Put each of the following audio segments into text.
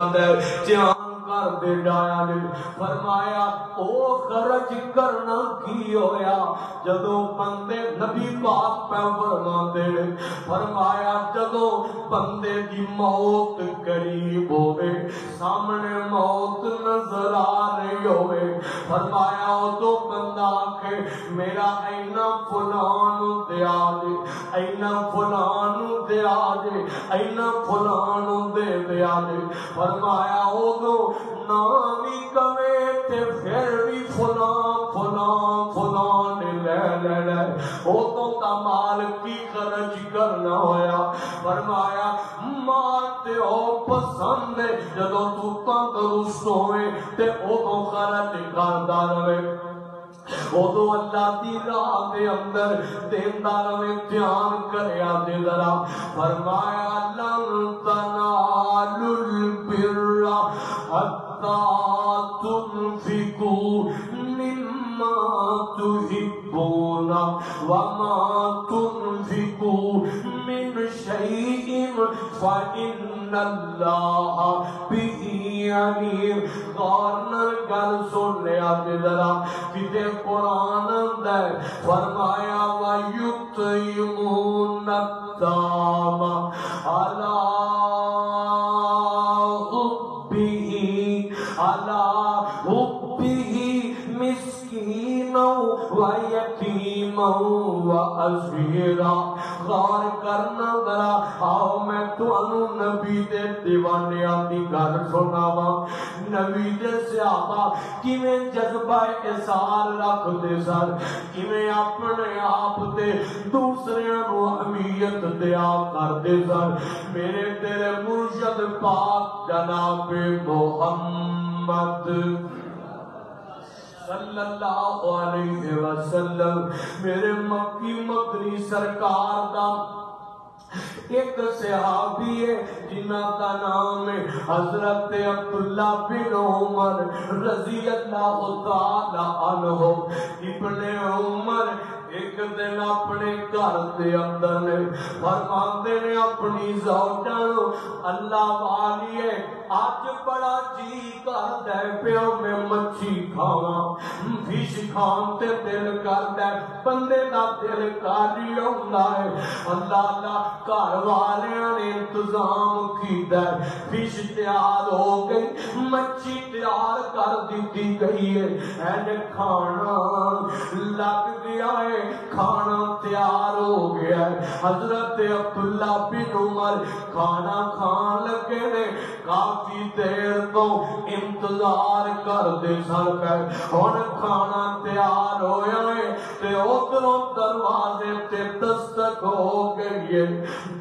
دھیان کر دے جایا نے فرمایا او خرچ کرنا کی ہویا جدوں بندے نبی پاک پہ فرماتے فرمایا جدوں بندے دی موت قریب ہوئے سامنے موت نظر آ رہی ہوئے فرمایا او تو بندہ آکھے میرا اینا فلان دیا دے اینا فلان دیا دے اینا فلان دیا دے فرمایا او تو نامی کمے تے پھر بھی فلان فلان فلان لے او تو کمال کی خرچ کرنا ہویا فرمایا مال تے او پسند ہے جدو تو تندرست ہوئے تے او تو خرچ کردا رہے وہ تو اللہ دی راہ دے اندر دیندار میں دھیان کریا دے ذرا فرمایا لن تنالوا البر حتی تنفقوا مما تحبون وما تنفقوا من شيء فإن الله به عليم غارنر گل سن لیا ذرا کتے قرآن اندر فرمایا وَيُطْعِمُونَ الطَّعَامَ عَلَىٰ حُبِّهِ مسکینا ویتیما واسیرا غور کرنا ذرا آؤ میں تانوں نبی دے دیوانیاں دی گل سناواں نبی دے صحابہ کیویں جذبہ احسان رکھدے سن کیویں اپنے آپ تے دوسریاں نوں اہمیت دیا کردے سن میرے تیرے مرشد پاک جناب محمد صلی اللہ علیہ وسلم میرے مکی مدنی سرکار دا ایک صحابی ہے جنہ کا نام ہے حضرت عبداللہ بن عمر رضی اللہ تعالی عنہ ابن عمر ایک دن اپنے گھر دے اندر نے فرماندے نے اپنی زوجہ اللہ والی ہے آج بڑا جی کردا ہے پیو میں مچھی کھاواں فش کھان تے دل کردا ہے بندے دا دل کاری ہوندا ہے اللہ اللہ گھر والیاں نے انتظام کیتا ہے فش تیار ہو گئی مچھی تیار کر دیتی گئی ہے اینڈ کھانا لگ گیا ہے کھانا تیار ہو گیا ہے حضرت عبداللہ بن عمر کھانا کھان لگے نے کافی دیر تو انتظار کر دے سن پہ ہن کھانا تیار ہویا ہے تے ادھروں دروازے تے دستک ہو گئی ہے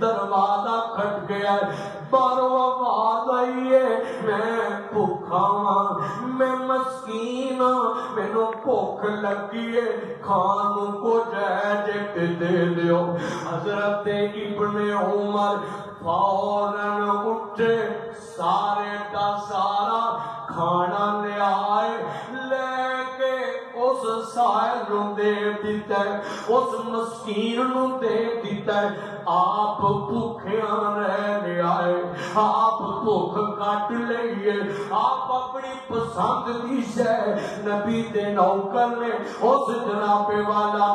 دروازہ کھٹ گیا ہے باہروں آواز آئی ہے میں بھوکا ہاں میں مسکین ہاں مینوں بھوک لگی ہے کھان کو جے دے دیو حضرت ابن عمر فوراً اٹھے سارے کا سارا کھانا لے آئے لے کے اس سائل نو دے دیتا ہے اس مسکین نو دے دیتا ہے آپ بھوکیاں رہنے آئے آپ بھوک کٹ لئیے آپ اپنی پسند دی شے نبی دے نوکر نے اس جناب والا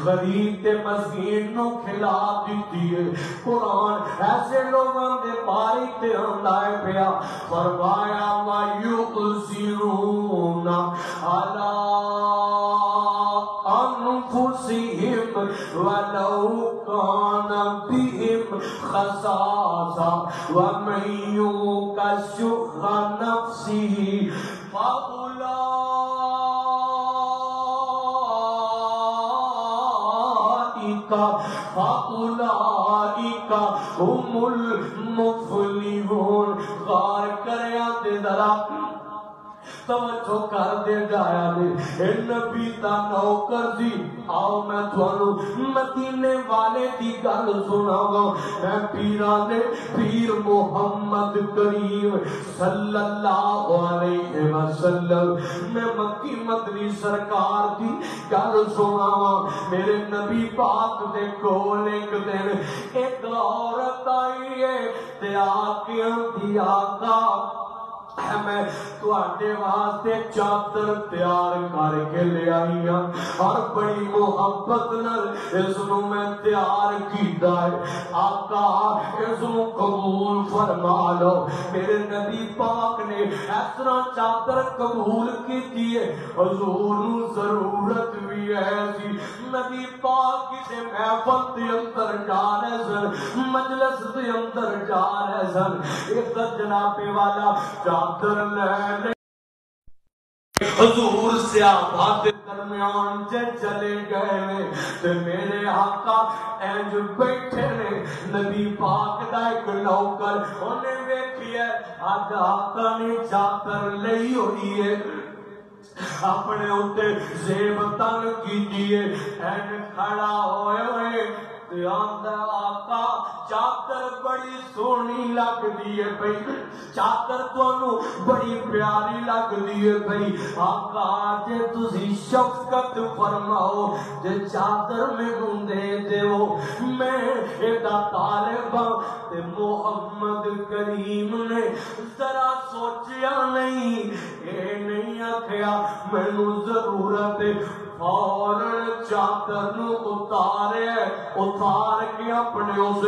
غریب تے مسکین نو کھلا دیتی ہے قرآن ایسے لوگوں دے باری تے ہندائے پیا فرمایا وَيُؤْثِرُونَ عَلَىٰ أَنفُسِهِمْ وَلَوْ كَانَ بِهِمْ خَصَاصَةٌ وَمَن يُوقَ شُحَّ نَفْسِهِ فَأُولَئِكَ هُمُ الْمُفْلِحُونَ غار کریا تے ذرا توجہ کر دے جایا دے اے نبی دا نوکر سی آؤ میں تھانوں مدینے والے دی گل سناواں میں پیراں نے پیر محمد کریم صلی اللہ علیہ وسلم میں مکی مدنی سرکار دی گل سناواں میرے نبی پاک دے کول ایک دن ایک عورت آئی ہے تے آکیاں دی آقا میں تواڈے واسطے چادر تیار کر کے لے آئی ہاں اور بڑی محبت نال اس نو میں تیار کیتا ہے آقا اس نو قبول فرما لو میرے نبی پاک نے اس طرح چادر قبول کیتی ہے حضور نو ضرورت بھی ایسی نبی پاک دے محفل دے اندر جا رہے سن مجلس دے اندر جا رہے سن ایک جناب والا چادر لے حضور صحابہ کے درمیان چلے گئے تے میرے آقا انج بیٹھے نے نبی پاک دا ایک نوکر انہیں ویکھیا اج آقا نے چادر لئی ہوئی ہے اپنے اوتے زیب تن کیتی ہے این کھڑا ہوئے ہوئے تے آندا آقا چادر بڑی سونی لگ دی ہے بھئی چادر تانوں بڑی پیاری لگ دی ہے بھئی آقا جے تسی شفقت فرماؤ جے چادر میں دے دیو میں ایدا طالب تے محمد کریم نے ذرا سوچیا نہیں اے نہیں آکھیا مینوں ضرورت فوراً چادر نو اتار کے اپنے اس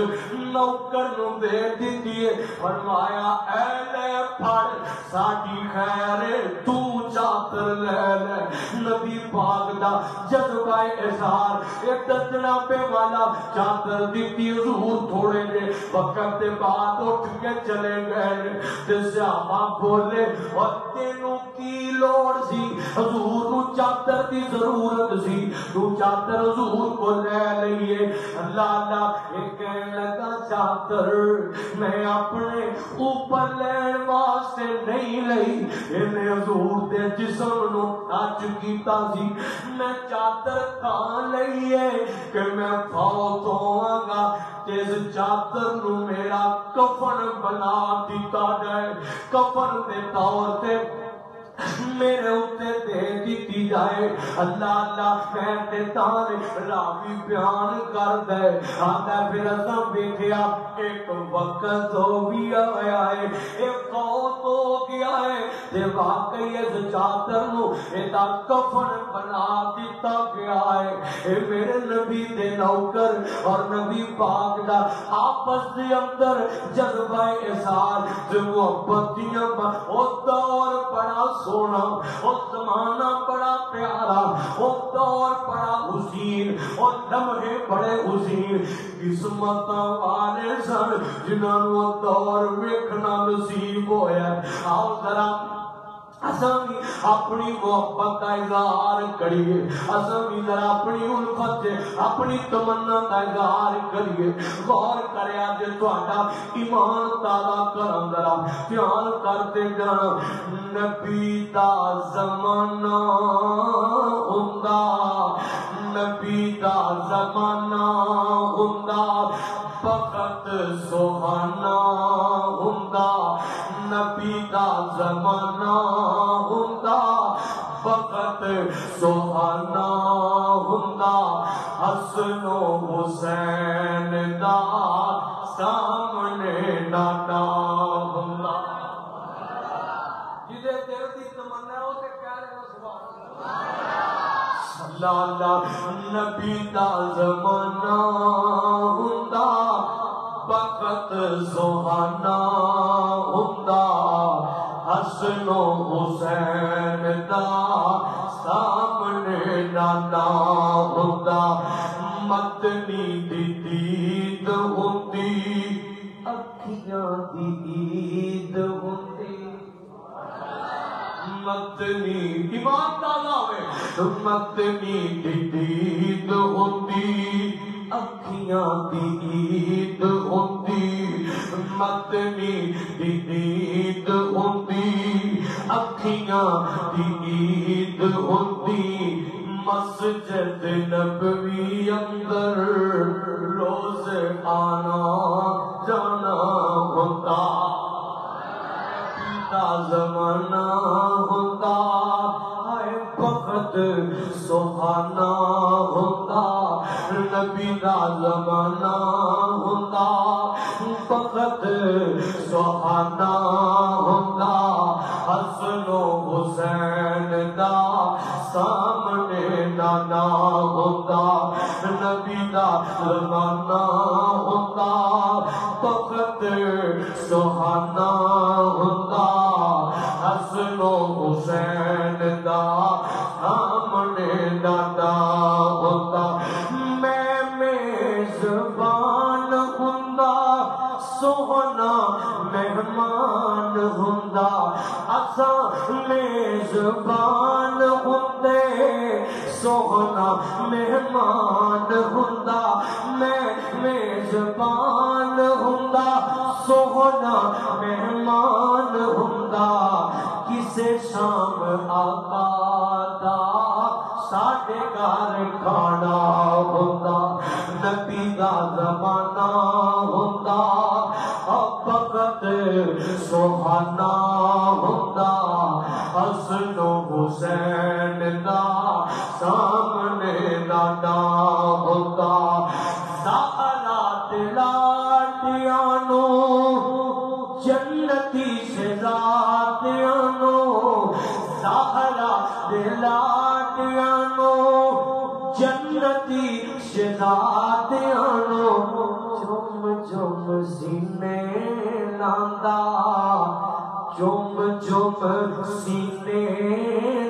نوکر نو دے دیتی ہے فرمایا اے لے پھڑ ساڈی خیر تو چادر لے لے نبی پاک دا جذبہ اظہار ایک جناب والا چادر دیتی حضور تھوڑے دے وقت دے بعد اٹھ کے چلے گئے تے صحابہ بولے اور تینوں کی لوڑ سی حضور نو چادر دی ضرورت سی تو چادر حضور کو لے لئیے اللہ اللہ ایک کہنے لگا چادر میں اپنے اوپر لین واسطے نہیں لئی انہیں حضور دے جسم نو ٹچ کیتا سی میں چادر کان لئیے کہ میں فوت ہوا گا اس چادر نو میرا کفن بنا دیتا جائے کفن دے طور تے میرے اوتے دے دیتی جائے اللہ اللہ میں تے تانے راوی بیان کر دے آتا پھر اساں بیٹھیا ایک وقت ہو گیا ہے ایک فوت ہو گیا ہے تے واقعی اس چادر نو ایدا کفن بنا دیتا گیا ہے اے میرے نبی دے نوکر اور نبی پاک دا آپس دے اندر جذبہ اظہار جو محبت دیاں او دور بڑا سونا وہ زمانہ بڑا پیارا وہ دور بڑا حسین وہ لمحے بڑے حسین قسمت والے سن جنہاں وہ دور ویکھنا نصیب ہویا آؤ ذرا اساں بھی اپنی محبت کا اظہار کریے اساں بھی ذرا اپنی الفت اپنی تمنا کا اظہار کریے غور کریا جے تہاڈا ایمان تازہ کرن ذرا دھیان کرتے جانا نبی دا زمانہ ہوندا نبی دا زمانہ ہوندا وقت سہانا ہوندا نبی دا زمانہ ہوندا وقت سہانا ہوندا حسن و حسین دا سامنے نانا ہوندا جدے دل دی تمنا ہے اسے کہہ رہے ہو سبحان اللہ نبی دا زمانہ ہوندا وقت سہانا ہوندا حسن و حسین دا سامنے نانا ہوندا مدنی دی دید ہوندی اکھیاں دی عید ہوندی مدنی ایمان تازہ ہوئے مدنی دی دید ہوندی اکھیاں دی عید ہوندی مدنی دی دید ہوندی اکھیاں دی عید ہوندی مسجد نبوی اندر روز آنا جانا ہوتا دا زمانہ ہوتا ہائے وقت سہانا ہوتا نبی دا زمانہ ہوتا وقت سہانا ہوتا حسن و حسین دا سامنے نانا ہوتا نبی دا زمانہ ہوتا وقت سہانا ہوتا حسن و حسین دا سامنے نانا ہوتا میں میزبان ہوندا سوہنا مہمان ہوندا اساں میزبان ہوندے سوہنا مہمان ہوندا میں میزبان ہوندا سوہنا مہمان ہوندا کسے شام آقا دا ساڈے گھر کھانا ہوندا نبی دا زمانہ ہوندا وقت سہانا ہوندا حسن و حسین دا سامنے نانا ہوتا زہرا لاڈیاں نو جنتی شہزادیاں نو زہرا لاڈیاں نو جنتی شہزادیاں نو چم چم سینے لاندا چم چم سینے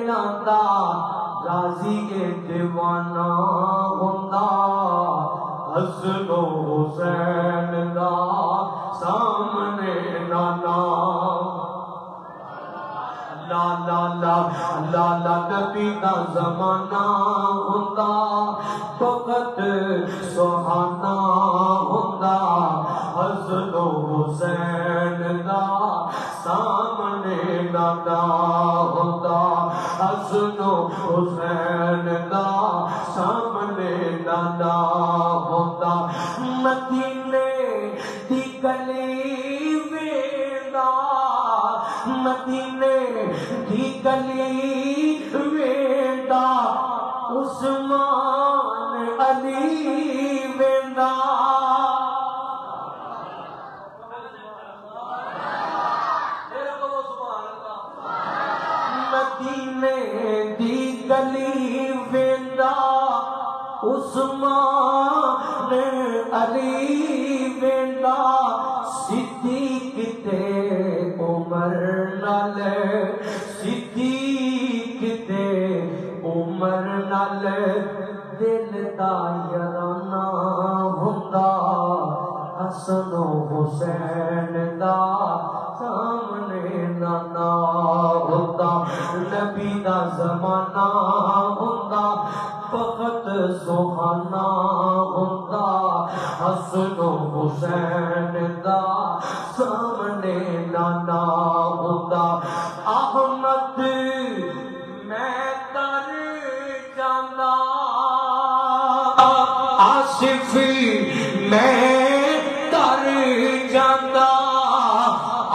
لاندا غازی کے دیوانہ ہوندا حسن و حسین دا سامنے نانا لا لا لا لا لا نبی دا زمانہ ہوندا وقت سہانا ہوندا حسن و حسین دا سامنے نانا ہوندا حسن و حسین دا سامنے نانا ہوندا مدینے دی گلی ویندا مدینے دی گلی ویندا عثمان علی ویندا مدینے دی گلی ویندا عثمان علی ویندا صدیق تے عمر نال صدیق تے عمر نال دل دا یارانہ ہوندا حسن و حسین دا سامنے نانا ہوتا نبی دا زمانہ ہوندا وقت سہانا ہوندا حسن و حسین دا سامنے نانا ہوندا احمد میں تر جانا آصف میں تر جانا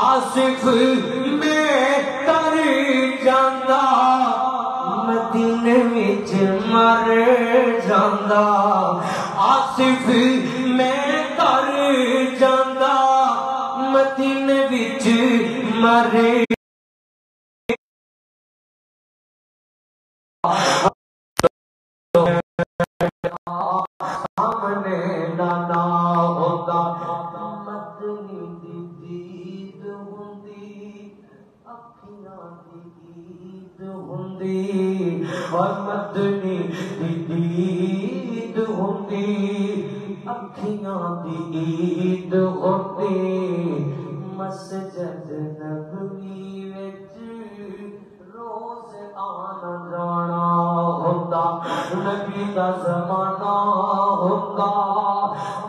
آصف میں تر جانا مدینے وچ مر جانا آصف میں تر جانا مدینے وچ مر سامنے نانا ہوتا مدنی دی دید ہوندی اکھیاں دی عید ہوندی اور مدنی دی دید ہوندی اکھیاں دی عید ہوندی مسجد نبوی وچ روز آنا جانا ہوتا نبی دا زمانہ ہوتا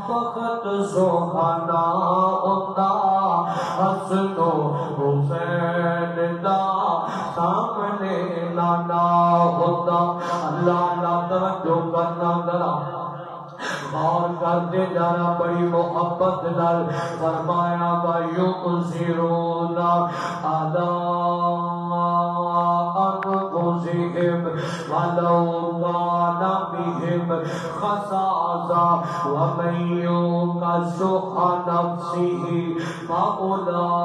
وقت سہانا ہوتا حسن و حسین دا سامنے نانا ہوتا اللہ اللہ توجہ کرنا ذرا غور کرتے جانا بڑی محبت نال فرمایا وَيُؤْثِرُونَ عَلَىٰ أَنفُسِهِمْ وَلَوْ كَانَ بِهِمْ خَصَاصَةٌ وَمَن يُوقَ شُحَّ نَفْسِهِ فَأُولَٰئِكَ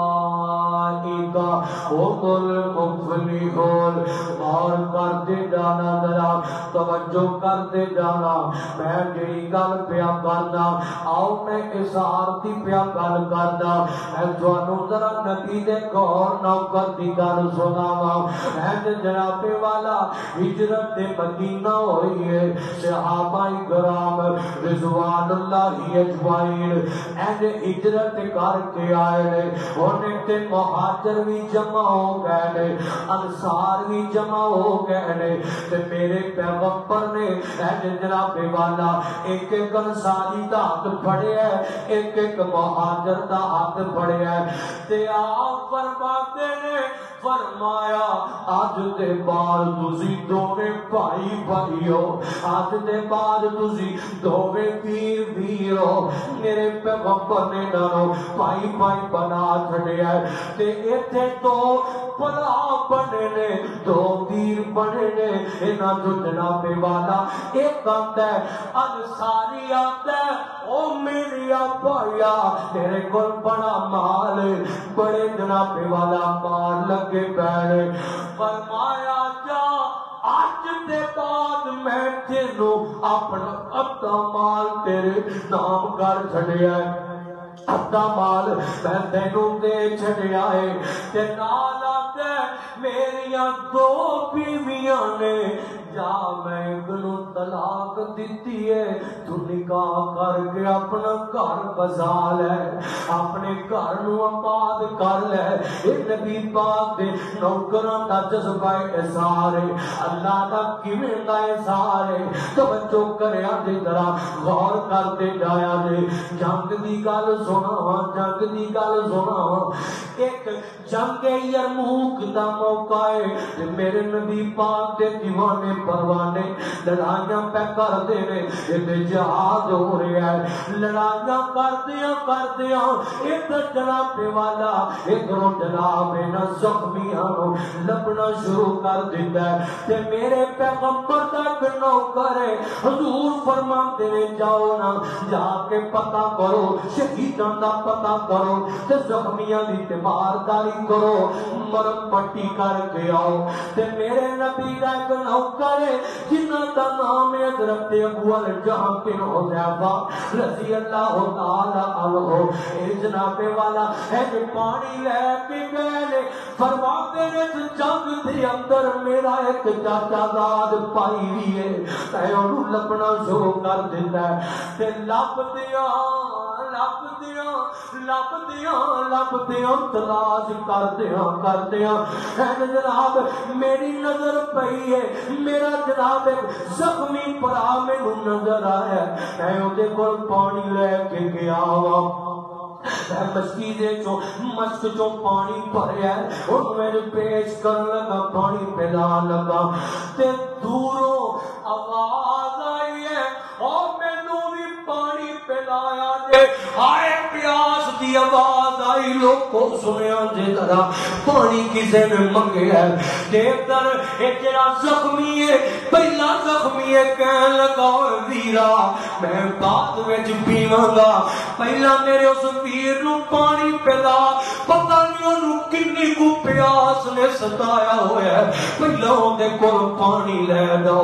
هُمُ الْمُفْلِحُونَ غور کرتے جانا ذرا توجہ کرتے جانا میں جی گل پیا کرنا آؤ میں اسارتی پیا گل کرنا میں تھانوں ذرا نبی دے غور نوکر دی گل سناواں میں جناب والا ہجرت دے مدینہ ہوئی ہے صحابہ کرام رضوان اللہ اجمعین اینڈ ہجرت کر کے آئے نے انہیں تے مہاجر بھی جمع ہو گئے نے انصار بھی جمع ہو گئے نے تے میرے پیغمبر نے اینڈ جناب والا ایک ایک انصاری دا ہاتھ پھڑے ہے ایک ایک مہاجر دا ہاتھ پھڑے ہے تے آپ فرماتے نے فرمایا آج دے بعد تسی دوویں بھائی بھائی ہو آج دے بعد تسی دوویں پیر پیر ہو میرے پیغمبر نے نانو بھائی بھائی بنا چھڑے ہے تے ایتھے تو بلا بنے نے دو پیر بنے نے انہاں جو جناب والا ایک آتا ہے انصاری آتا ہے او میری بھائیا تیرے کول بڑا مال بڑے جناب والا مال لگے پہنے فرمایا جا آج دے بعد میں تینوں اپنا اپنا مال تیرے نام کر چھڑیا ہے اپنا مال میں تینوں دے چھڑیا ہے تے نال آتے میریاں دو بیویاں نے جا میں گلو طلاق دیتی ہے تو نکاح کر کے اپنا گھر بسا لے اپنے گھر نو آباد کر لے اے نبی پاک دے نوکراں دا جذبہ احسان ہے اللہ دا کیویں دا احسان ہے توجہ کریا دے ذرا غور کرتے جایا جے جنگ دی گل سناواں جنگ دی گل سناواں ایک جنگ یرموک دا موقع ہے میرے نبی پاک دے دیوانے پروانے لڑائیاں پہ کر دے رہے یہ جہاد ہو رہا ہے لڑائیاں کر دیا ادھر جناب والا ادھر جناب نہ زخمیاں لبنا شروع کر دیتا ہے تے میرے پیغمبر تک نوکر ہے حضور فرماتے ہیں جاؤ نا جا کے پتہ کرو شہیداں دا پتہ کرو تے زخمیاں دی تیمارداری کرو مرم پٹی کر کے آؤ تے میرے نبی دا ایک نوکر جنہ کا نام ہے حضرت ابو الجہم بن حذیفہ رضی اللہ تعالی عنہ اے جناب والا ہے کہ پانی لے کے گئے فرماتے ہیں جنگ دے اندر میرا ایک چاچا داد پائی بھی ہے تے انہوں لبنا شروع کر دیتا ہے تے لب دیاں تلاش کر دیاں جناب میری نظر پئی ہے میرا جناب زخمی پرا میں نظر آیا میں اندے کول پانی لے کے گیا ہوا مشک چو پانی بھریا اور میں پیش کر لگا پانی پلا لگا تے دوروں آواز آئی ہے اور میں نو بھی پانی پلایا جے آئے پیاس دی آواز آئی لوگ کو سنیا جے ذرا پانی کسے نے منگے ہے دیکھتر ایک جرا زخمی ہے پہلا زخمی ہے کہنے لگا ویرا میں بعد وچ پیواں گا پہلا میرے اس ویر نو پانی پلا پتہ نہیں انہوں کنی کو پیاس نے ستایا ہویا ہے پہلا اندے کول پانی لے دو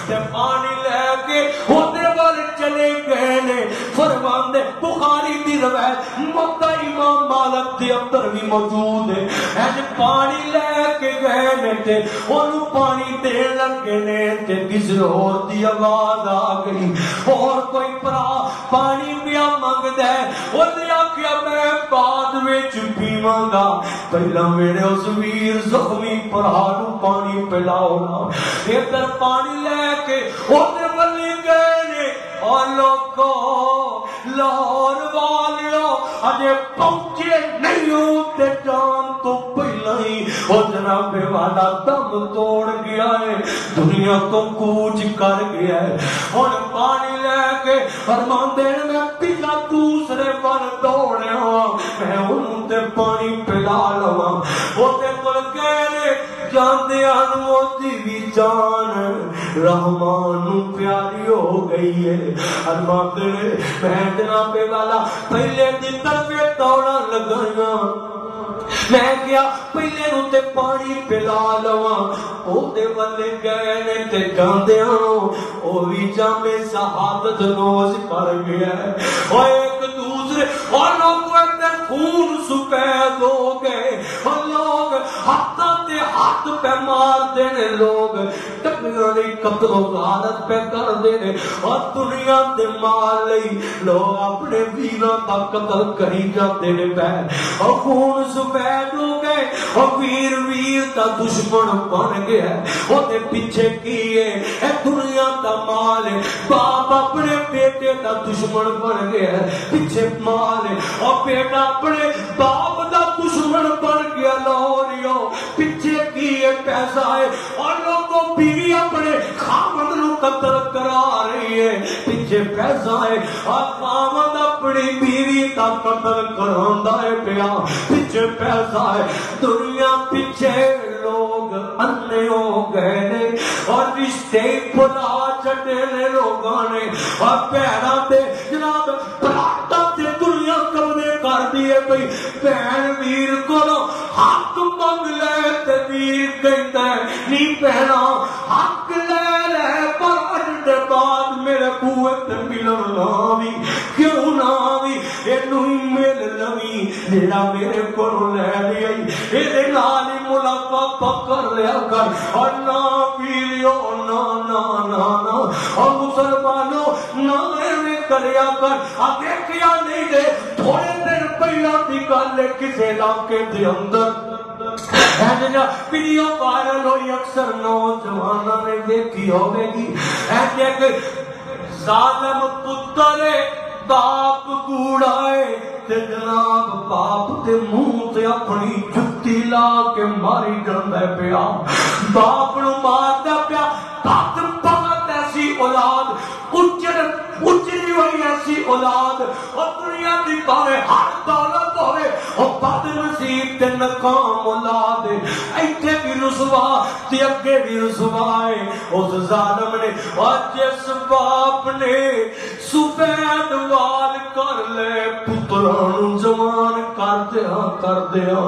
تے پانی لے کے اندے والے چلے گئے نے فرماندے بخاری دی روایت مدہ امام مالک دی اندر بھی موجود ہے ایج پانی لے کے گئے نے تے انہوں پانی دے لگے نے تے کسی اور دی آواز آ گئی اور کوئی پرا پانی پیا مانگ دے انہیں آکھیا میں بعد وچ پیواں گا پہلا میرے اس ویر زخمی پرانو پانی پلاؤ نا ادھر پانی لے کے انہیں بلی گئے نے اور لوگوں لاہور والیوں اجے پہنچے نہیں ہوتے جان تو پہلا ہی وہ جناب والا دم توڑ گیا ہے، دنیا تو کوچ کر گیا ہے، اور پانی لے کے فرماندے میں پچھا دوسرے پر دوڑیا میں انہوں تے پانی پلا لوا، وہ تے کل کہنے جاندے انوتی بھی جان رحمان پیاری ہو گئی ہے۔ فرماندے میں جناب والا پہلے دن طرف دوڑا لگایا، میں کیا پہلے روتے پانی پلا لوا، او دے والے گئے نے تے جاندے او بھی جامے شہادت نوش کر گیا ہے، اور ایک دوسرے اور لوگ اپنے خون سفید ہو گئے، اور لوگ ہاتھوں تے ہاتھ پہ مار دینے، لوگ ٹکریاں دی قتل و غارت پہ کر دینے، اور دنیا دے مال لئی لوگ اپنے ویراں دا قتل کری جاندے نے پہ، اور خون سفید ہو گئے، اور ویر دا دشمن بن گیا، وہ دے پیچھے کیے اے دنیا دا مال ہے، باپ اپنے بیٹے دا دشمن بن گیا، پیچھے مال ہے، اور بیٹا اپنے باپ دا دشمن بن گیا، لاہوریو پیچھے کیے پیسہ ہے، اور لوگوں بیوی اپنے خامد نو قتل کرا رہی ہے، پیچھے پیسہ ہے، اور خامد اپنی بیوی دا قتل کراندا ہے پیا، پیچھے پیسہ ہے، دنیا پیچھے لوگ انے ہو گئے نے، اور رشتے بلا چٹے نے لوگاں نے، اور پیرا تے جناب پراٹا تے دنیا قبضے کر دیے بھئی، بہن ویر کو حق منگ لے تے ویر کہتا ہے نہیں پہنا حق لے لے، پر اجدے بعد میرے بوئے تے ملن لاوی، کیوں لاوی اینو ہی مل لوی جیڑا میرے کو لے لیا، یہ نالی ملاقات پکر لیا کر، اور نا ویریو نا نا نا نا، اور مسلمانوں نا ایویں کریا کر، آگے کیا نہیں دے تھوڑے دن پہلا دی گل کسے علاقے دے اندر ویڈیو وائرل ہوئی، اکثر نوجوانوں نے دیکھی ہوگی، ایسے کہ ظالم پتر باپ کوڑائے تے جناب باپ تے منہ تے اپنی جتی لا کے ماری جاندا پیا، باپ نو ماردا پیا، بد بخت ایسی اولاد، اجڑی ہوئی ایسی اولاد، اور دنیا دی پاوے ہر دولت ہوئے، اور بد نصیب تے ناکام اولاد، ایتھے بھی رسوا تے اگے بھی رسوا ہے اس ظالم نے، اور جس باپ نے سفید وال کر لے پتران جوان کر دیا،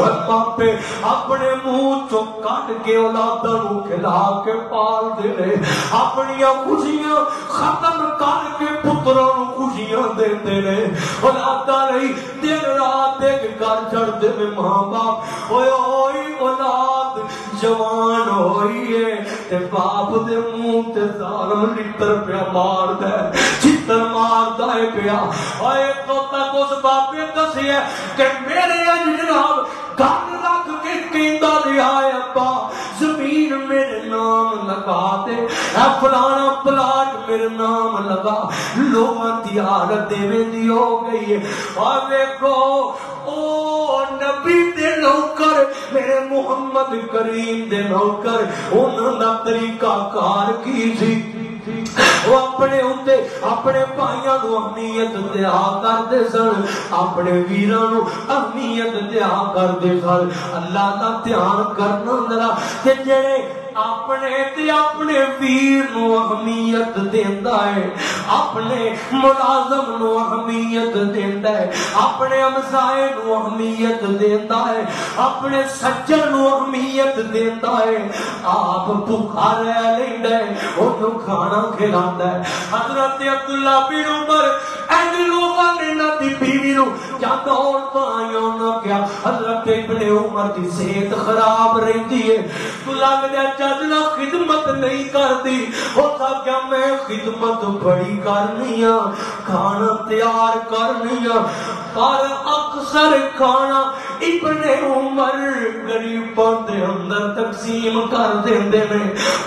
اور باپے اپنے منہ چو کٹ کے اولاداں نو کھلا کے پال دے رہے، اپنی خوشیاں ختم کر کے پتروں نو خوشیاں دیندے نے، اولاداں رہی دن رات ایک گھر چڑھتے میں ماں باپ ہوئے ہوئی اولاد جوان ہوئی ہے تے باپ دے منہ تے ظالم لٹر پیا مار دے، چتر مار دے پیا، اور ایک تو تک اس باپے دسی ہے کہ میرے جناب گھر رکھ کے کہندا رہا ہے ابا زمین میرے نام لگا دے، اے فلانا پلاٹ میرے نام لگا، لوگاں دی حالت دی ہو گئی ہے، اور دیکھو او نبی دے نوکر میرے محمد کریم دے نوکر انہوں دا طریقہ کار کی سی، وہ اپنے ہوتے اپنے بھائیاں نو اہمیت دیا کرتے سن، اپنے ویراں نو اہمیت دیا کرتے سن، اللہ دا دھیان کرنا ذرا کہ جڑے اپنے تے اپنے ویر نو اہمیت دیندا ہے، اپنے ملازم نو اہمیت دیندا ہے، اپنے ہمسائے نو اہمیت دیندا ہے، اپنے سجن نو اہمیت دیندا ہے، آپ بھوکا رہ لیندا ہے اونوں کھانا کھلاندا ہے۔ حضرت عبداللہ بن عمر اینج لوگاں نے نہ دی بیوی نو کیا دور پایاں نہ کیا، حضرت ابن عمر دی صحت خراب رہتی ہے، تو لگ دے چلنا خدمت نہیں کرتی، ہوتا کیا میں خدمت بڑی کرنی ہاں، کھانا تیار کرنی ہاں، پر اکثر کھانا ابن عمر غریباں دے اندر تقسیم کر دیندے نے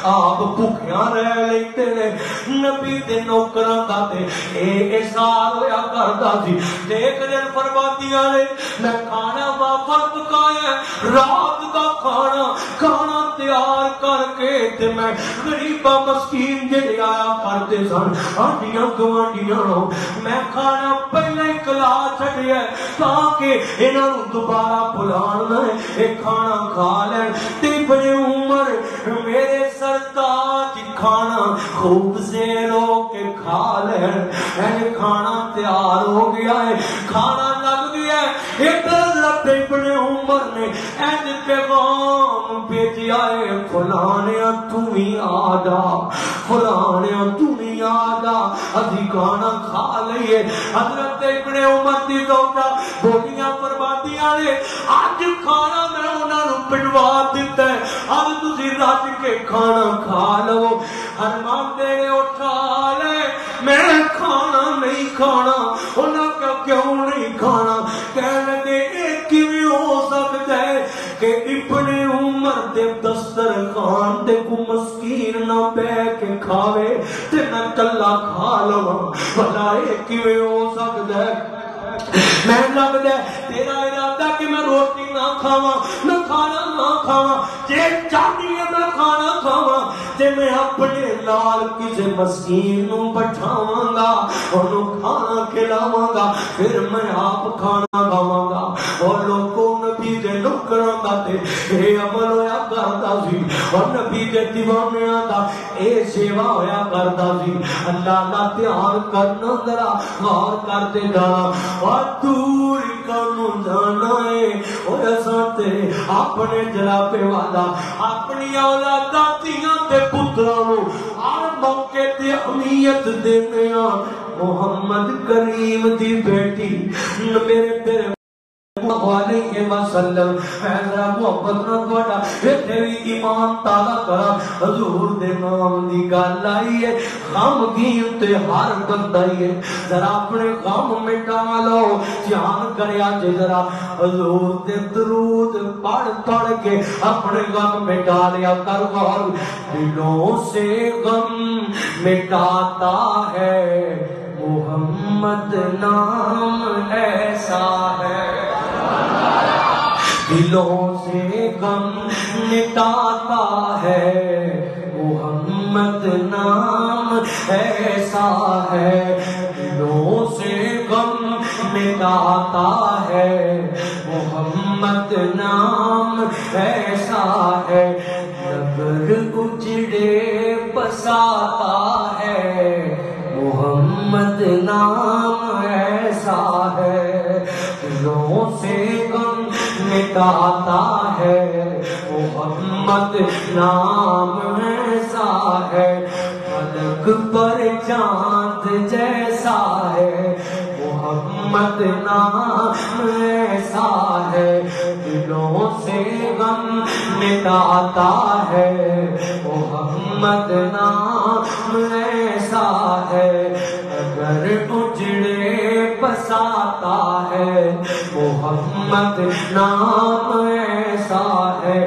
آپ بھوکیاں رہ لیندے نے نبی دے نوکراں دا تے اے اثار ہویا کردا سی ایک دن فرماندیاں نے میں کھانا واپس پکایا رات دا کھانا تیار کر کے تے میں غریباں مسکین جڑے آیا کرتے سن آنٹیاں گوانڈیاں میں کھانا پہلے کلا چھڈیا تاکہ انہاں نوں دوبارہ بلانا ہے کھانا کھا لین تے ابن عمر میرے سرتاج کھانا خوب سے رو کے کھا لین کھانا تیار ہو گیا ہے کھانا لگ گیا ہے ایک حضرت ابن عمر نے ایج پیغام بھیجیا ہے فلانیا تمہیں آجا فلانیا تمہیں آجا ادھی کھانا کھا لئیے حضرت ابن عمر دی زوجہ بولیاں فرماندیاں نے آج کھانا میں انہاں نوں پڑوا دیتا ہے اب تسی رج کے کھانا کھا لو فرماندے نے اٹھا لے میں کھانا نہیں کھانا انہاں کا کیوں نہیں کھانا کہنے لگے کیویں ہو سکتا ہے کہ ابن عمر دے دسترخوان تے کو مسکین نہ بیٹھ کے کھاوے تے میں کلا کھا لواں بھلا اے کیویں ہو سکتا ہے میں لگتا ہے تیرا ارادہ کہ میں روٹی نہ کھاواں میں کھانا نہ کھاواں جے چاہتی ہے میں کھانا کھاواں تے میں اپنے لال کسے مسکین نوں بٹھاواں گا انہوں کھانا کھلاواں گا پھر میں آپ کھانا کھاواں گا اور لوگوں نبی دے نوکراں دا تے اے عمل ہویا کردا سی اور نبی دے دیوانیاں دا اے سیوا ہویا کردا سی اللہ دا پیار کرنا ذرا غور کرتے جانا اور دور کنوں جانا ہے اور ایسا تیرے اپنے جناب والا اپنی اولاد داتیاں تے پتروں ہر موقع تے اہمیت دینے محمد کریم دی بیٹی میرے تیرے علیہ وسلم فیضرہ محبت نہ توڑا تیری ایمان تالا کرا حضور دے نام دی گال آئی ہے غم گین تے ہر بندائی ہے ذرا اپنے غم مٹا لو جان کریا جے ذرا حضور دے درود پڑھ کے اپنے غم مٹا لیا کر غور دلوں سے غم مٹاتا ہے محمد نام ایسا ہے دلوں سے غم مٹاتا ہے محمد نام ایسا ہے دلوں سے غم مٹاتا ہے محمد نام ایسا ہے نگر اجڑے بساتا ہے محمد نام ایسا ہے دلوں سے غم مٹاتا ہے محمد نام ایسا ہے فلک پر چاند جیسا ہے محمد نام ایسا ہے دلوں سے غم مٹاتا ہے محمد نام ایسا ہے اگر اجڑے بساتا ہے محمد نام ایسا ہے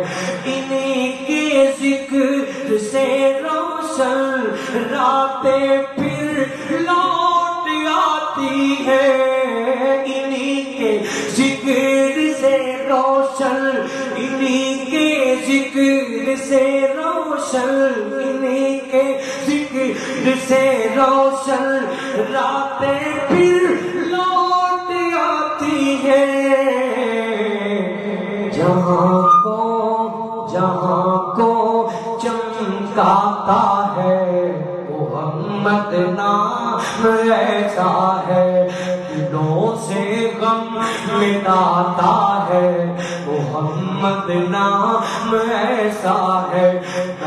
انہی کے ذکر سے روشن راتیں پھر لوٹ آتی ہے انہی کے ذکر سے روشن انہی کے ذکر سے روشن انہی کے ذکر سے روشن راتیں پھر لوٹ آتی ہے جہاں کو چمکاتا ہے محمد نام ایسا ہے دلوں سے غم مٹاتا ہے محمد نام ایسا ہے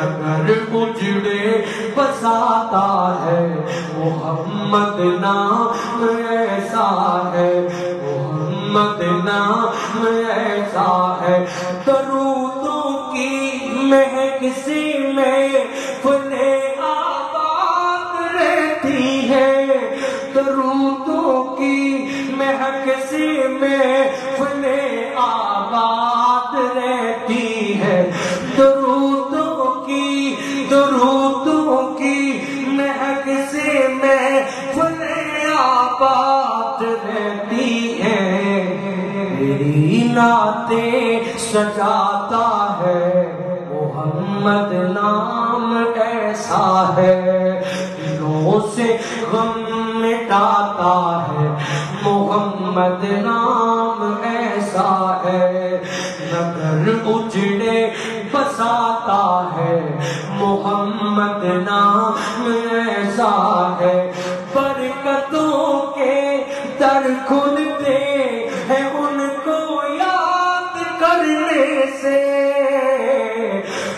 اگر اجڑے بساتا ہے محمد نام ایسا ہے محمد نام ایسا ہے درودوں کی مہک سے محفل آباد رہتی ہے درودوں کی مہک سے محفل آباد رہتی ہے، درودوں کی مہک سے محفلیں آباد رہتی ہے، میری نعتیں سجاتا ہے محمد نام ایسا ہے، دلوں سے غم مٹاتا ہے محمد نام ایسا ہے، نگر اجڑے بساتا ہے محمد نام ایسا ہے، برکتوں کے در کھلتے ہیں ان کو یاد کرنے سے،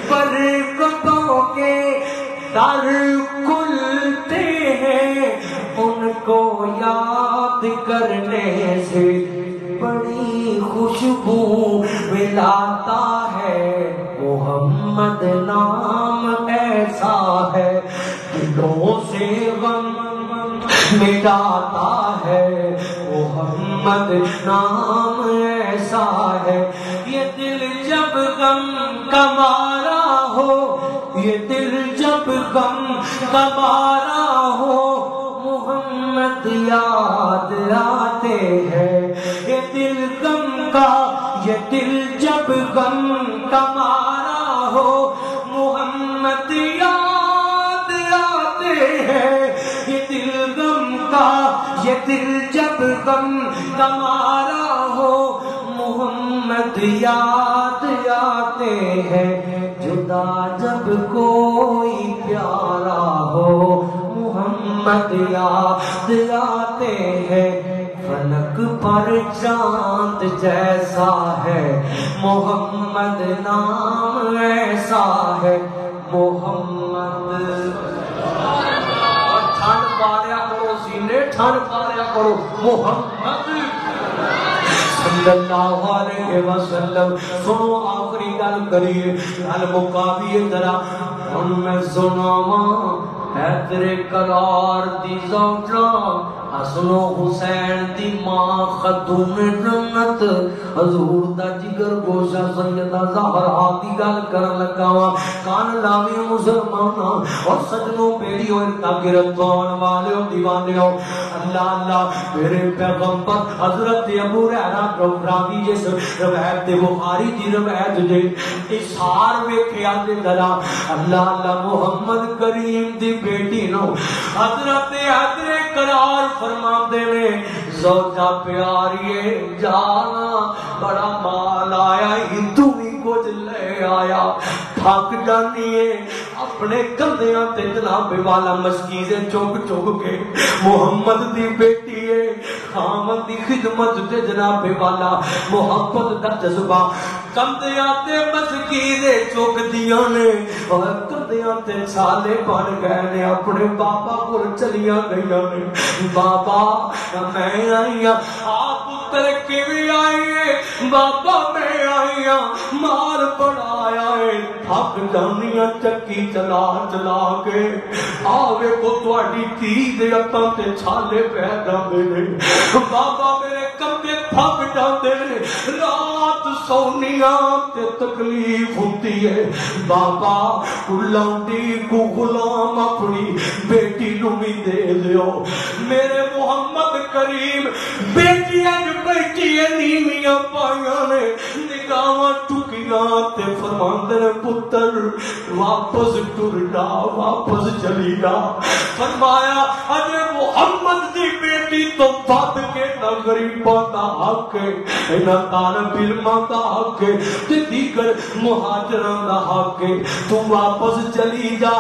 برکتوں کے در کھلتے ہیں ان کو یاد کرنے سے، بڑی خوشبو ملاتا ہے محمد نام ایسا ہے، دلوں سے غم مٹاتا ہے محمد نام ایسا ہے، یہ دل جب غم کا مارا ہو، یہ دل جب غم کا مارا ہو محمد یاد آتے ہیں، یہ دل غم کا، یہ دل جب غم کا مارا ہو محمد یاد آتے ہیں، یہ دل غم کا، یہ دل جب غم کا مارا ہو محمد یاد آتے ہیں، جدا جب کوئی پیارا ہو محمد یاد آتے ہیں، فلک پر چاند جیسا ہے محمد نام ایسا ہے، محمد ٹھنڈ پاریا کرو سینے، ٹھنڈ پاریا کرو محمد صلی اللہ علیہ وسلم۔ سنو آخری گل کریے، گل مقابی ذرا ہن میں سناواں ہے تیرے قرار دی زوجہ، حسن و حسین دی ماں خاتون جنت، حضور دا جگر گوشہ سیدہ زہرا دی گل کرن لگا وا، کان لاوی مسلماناں اور سجنوں بیڑیوں تاگرتوان والے دیوانیوں، اللہ اللہ میرے پیغمبر حضرت ابو ہریرہ راوی جس روایت بخاری دی روایت دے اشار ویکھیا تے ذرا اللہ اللہ محمد کریم دی بیٹی نو حضرت حیدر قرار فرماندے نے، زوجہ پیاریے جانا بڑا مال آیا ہی تو بھی کچھ لے آیا، تھک جانی ہے اپنے کندھیاں تے جناب والا مسکیزیں چوک چوک کے، محمد دی بیٹی ہے خامد دی خدمت تے جناب والا محبت دا جذبہ، کندھیاں تے مسکیزیں چوک دیاں نے اور کندھیاں تے چھالے بن گئے نے، اپنے بابا کو چلیاں گئیاں نے، بابا میں آئی ہاں، آپ پتر کیویں آئی ہے، بابا میں آئی ہاں، مال بڑا آیا ہے، تھک جانیاں چکی چلا چلا کے، آوے کو تواڈی دھی دے ہتھاں تے چھالے پہ جاندے نے، بابا میرے کندھے تھک جاندے نے، رات سونیاں تے تکلیف ہوتی ہے، بابا لونڈی کو غلام اپنی بیٹی نو بھی دے دیو، میرے محمد کریم بیٹی اج بیٹی نیویاں پائیاں نے، نگاہاں ٹکیاں تے فرماندے نے پتر واپس ٹر جا، واپس چلی جا، فرمایا اج محمد دی بیٹی تو بد کے نہ غریباں دا حق ہے، نہ طالب علماں دا حق ہے، تے دیگر مہاجراں دا حق ہے، تو واپس چلی جا،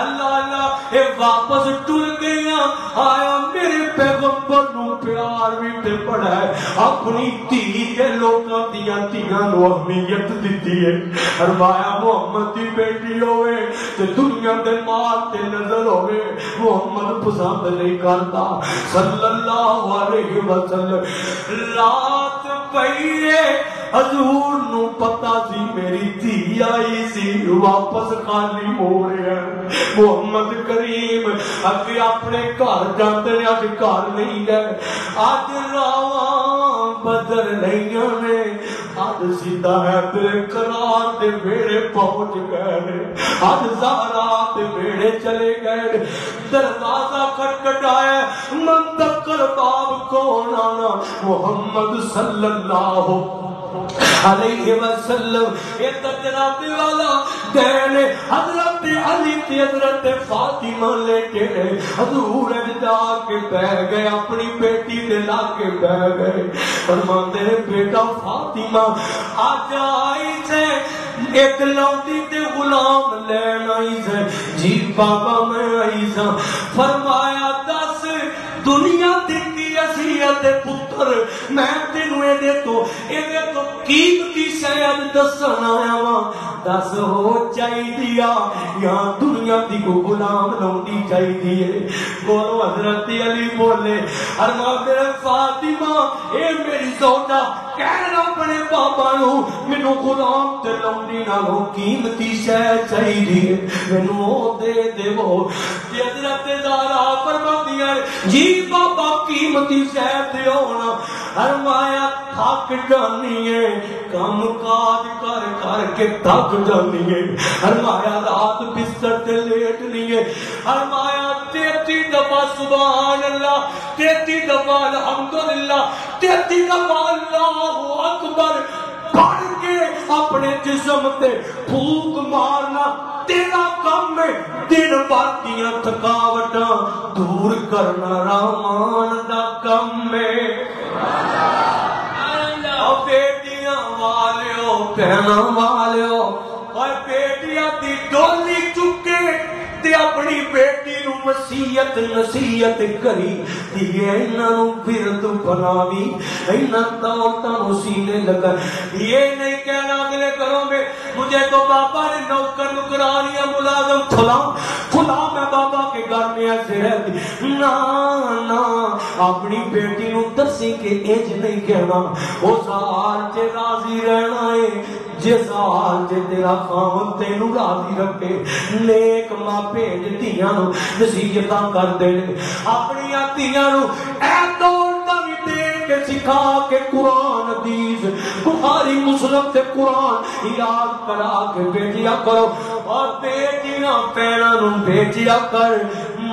اللہ اللہ اے واپس ٹر گئیاں، آیا میرے پیغمبر نو پیار بھی تے بڑا ہے، اپنی دھی کے لوکاں دیاں دھیاں نو اہمیت دتی ہے، فرمایا محمد دی بیٹی ہوئے تے دنیا دے مال تے نظر ہوئے محمد پسند نہیں کرتا صلی اللہ علیہ وسلم، رات پئیے حضور نو پتا سی میری دھی آئی سی واپس خالی ہو رہے ہیں، محمد کریم اگے اپنے گھر جاندے نے، اج گھر نہیں گئے، اج راواں بدل نہیں نے، اج حد سیدھا ہے تیرے قرار دے بیڑے پہنچ گئے، حد زہرا دے بیڑے چلے گئے، دروازہ کھٹکھٹایا، منتقل باب کون آنا؟ محمد صلی اللہ علیہ وسلم۔ ایک جناب والا گئے حضرت علی تے حضرت فاطمہ لیٹے رہے، حضور جا کے بیٹھ گئے، اپنی بیٹی دے لا کے بیٹھ گئے، فرماتے ہیں بیٹا فاطمہ آج آئی سے ایک لوٹی تے غلام لین آئی سے۔ جی بابا میں آئی سا۔ فرمایا دس دنیا دیکھی اصیت پتر، میں تینوں اے تو قیمتی شاید دسنا آیا وا، دس ہو چاہیدیا یا دنیا دی کو غلام لوٹی چاہیدیے؟ بولو حضرت علی بولے، فرماتے ہیں فاطمہ اے میری زوجہ کہنا اپنے بابا نو مینوں غلام تے لوٹی نالوں قیمتی شے چاہیدیے، مینوں دے دیو۔ جی حضرت زہرا فرماتی ہے جی بابا قیمتی شے دیو نا۔ فرمایا تھک جانی ہے، کام کاج کر کر کے تھک جانی ہے، فرمایا رات بستر تے لیٹنی ہے، فرمایا 33 دفعہ سبحان اللہ، 33 دفعہ الحمدللہ، 33 دفعہ اللہ اکبر پڑھ کے اپنے جسم تے پھونک مارنا تیرا کم ہے، دن بھر دیاں تھکاوٹاں دور کرنا رحمان دا کم ہے۔ بیٹیاں والیو بہناں والیو، اور بیٹیاں دی ڈولی چکے تے اپنی بیٹی نو وصیت نصیحت کری دیے انہاں نو پھر تو بناوی، انہاں دولتاں نو سینے لگا۔ یہ نہیں کہنا اگلے گھروں میں مجھے تو بابا نے نوکر نکرانیاں ملازم کھلا میں بابا کے گھر میں ایسے رہتی، نا نا اپنی بیٹی نو دسی کہ ایج نہیں کہنا، اس حال چے راضی رہنا ہے جس حال چے تیرا خاوند تینوں راضی رکھے۔ نیک ماں بھیج دھیاں نو نصیحتاں کر دے، اپنی دھیاں نو اے دولتاں وی دے کے سکھا کے قرآن حدیث بخاری مسلم سے قرآن یاد کرا کے بھیجیا کرو، اور بیٹیاں پیراں نو بھیجیا کر،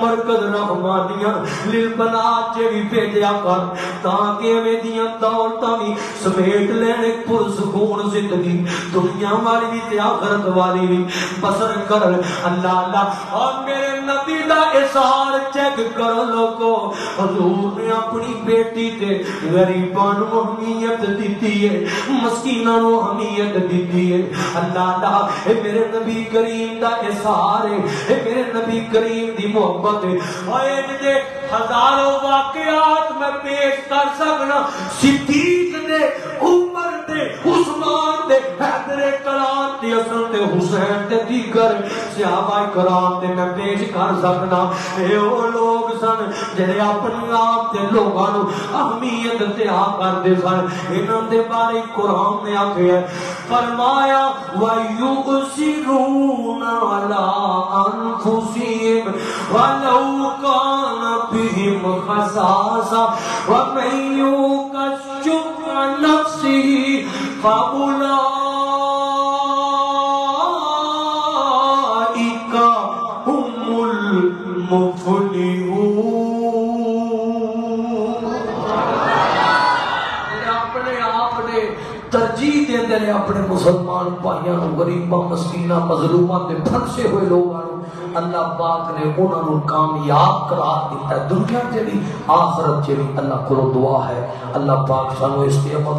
مرکز رحمانیہ للبنات چے بھی بھیجیا کر، تاکہ میں دیاں دولتاں بھی سمیٹ لینے پرسکون زندگی دنیا والی بھی تے آخرت والی بھی بسر کر۔ اللہ اللہ اور میرے نبی دا اظہار چیک کرو لوگو، حضور نے اپنی بیٹی تے غریباں نو حمیت دیتی ہے، مسکیناں نو حمیت دیتی ہے۔ اللہ اللہ اے میرے نبی کریم دا اظہار ہے، اے میرے نبی کریم دی محبت ہے۔ اور یہ ہزاروں واقعات میں پیش کر سکنا، صدیق دے، عمر دے، عثمان دے، حیدر کرام دے، حسن دے، حسین دے، دیگر صحابہ کرام دے میں پیش کر سکنا۔ اے وہ لوگ سن جنہیں اپنی آپ دے لوگاں نو اہمیت دیا کر دے سن، انہاں دے بارے قرآن نے آکھیا ہے، فرمایا وَيُؤْثِرُونَ عَلَىٰ أَنفُسِهِمْ وَلَوْ كَانَ بِهِمْ خَصَاصَةٌ وَمَن يُوقَ شُحَّ نَفْسِهِ فَأُولَٰئِكَ هُمُ الْمُفْلِحُونَ۔ اپنے آپ نے ترجیح دیندے نے اپنے مسلمان بھائیاں نو، غریباں مسکیناں مظلوماں تے پھنسے ہوئے لوگاں نو اللہ پاک نے انہاں نو کامیاب قرار دیتا ہے، دنیا چ بھی آخرت چ بھی۔ اللہ کو دعا ہے اللہ پاک سانو اس تے عمل